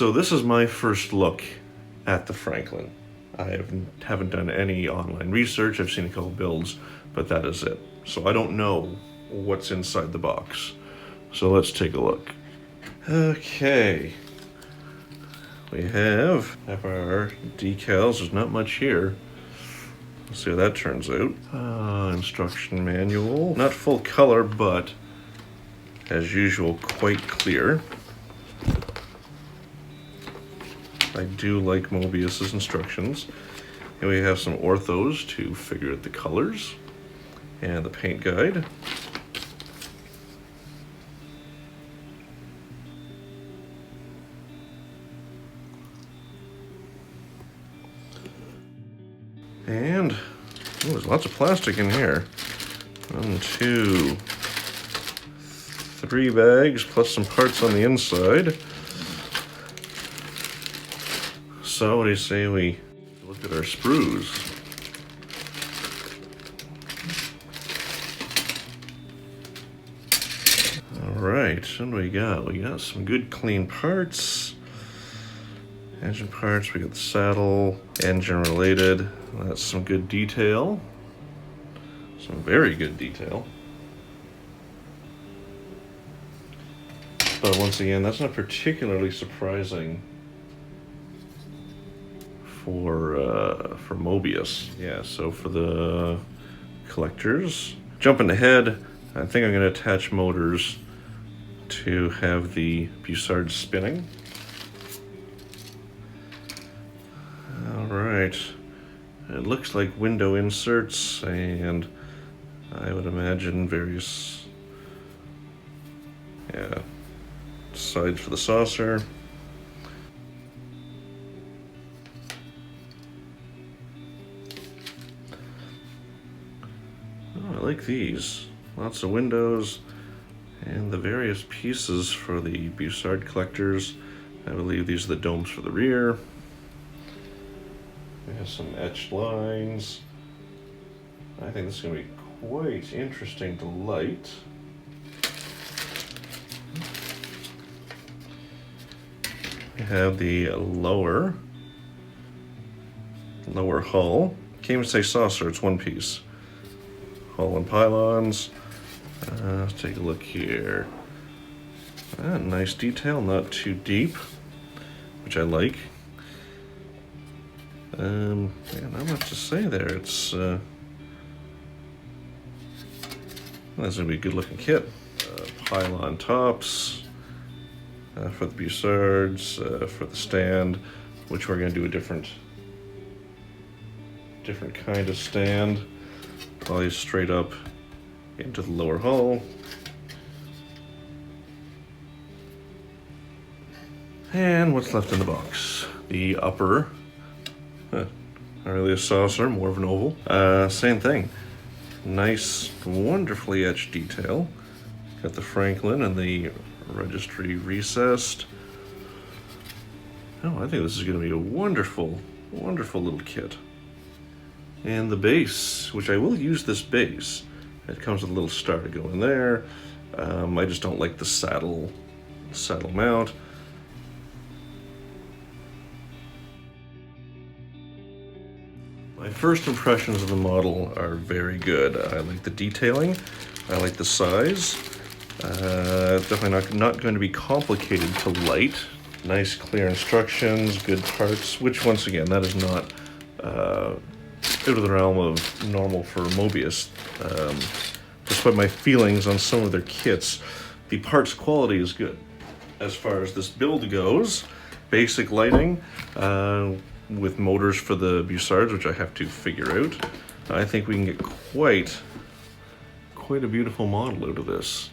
So this is my first look at the Franklin. I haven't done any online research. I've seen a couple builds, but that is it. So I don't know what's inside the box. So let's take a look. Okay. We have our decals. There's not much here. Let's see how that turns out. Instruction manual. Not full color, but as usual, quite clear. I do like Moebius's instructions. And we have some orthos to figure out the colors and the paint guide. And there's lots of plastic in here. 1, 2, 3 bags plus some parts on the inside. So what do you say we look at our sprues? All right, what do we got? We got some good clean parts. Engine parts, we got the saddle, engine related. That's some good detail. Some very good detail. But once again, that's not particularly surprising for Moebius. Yeah, so for the collectors, jumping ahead, I think I'm going to attach motors to have the Bussard spinning. All right, it looks like window inserts, and I would imagine various sides for the saucer. Oh, I like these. Lots of windows and the various pieces for the Bussard collectors. I believe these are the domes for the rear. We have some etched lines. I think this is going to be quite interesting to light. We have the lower hull. Can't even say saucer, it's one piece. Hull and pylons. Let's take a look here. Nice detail, not too deep, which I like. Not much to say there. It's that's gonna be a good looking kit. Pylon tops for the Bussards, for the stand, which we're gonna do a different kind of stand. Probably straight up into the lower hull. And what's left in the box? The upper. Not really a saucer, more of an oval. Same thing. Nice, wonderfully etched detail. Got the Franklin and the registry recessed. Oh, I think this is going to be a wonderful, wonderful little kit. And the base, which I will use this base. It comes with a little star to go in there. I just don't like the saddle mount. My first impressions of the model are very good. I like the detailing, I like the size. Definitely not going to be complicated to light. Nice clear instructions, good parts, which once again, that is not out of the realm of normal for Moebius. Despite my feelings on some of their kits, the parts quality is good. As far as this build goes, basic lighting, with motors for the Bussards, which I have to figure out. I think we can get quite a beautiful model out of this.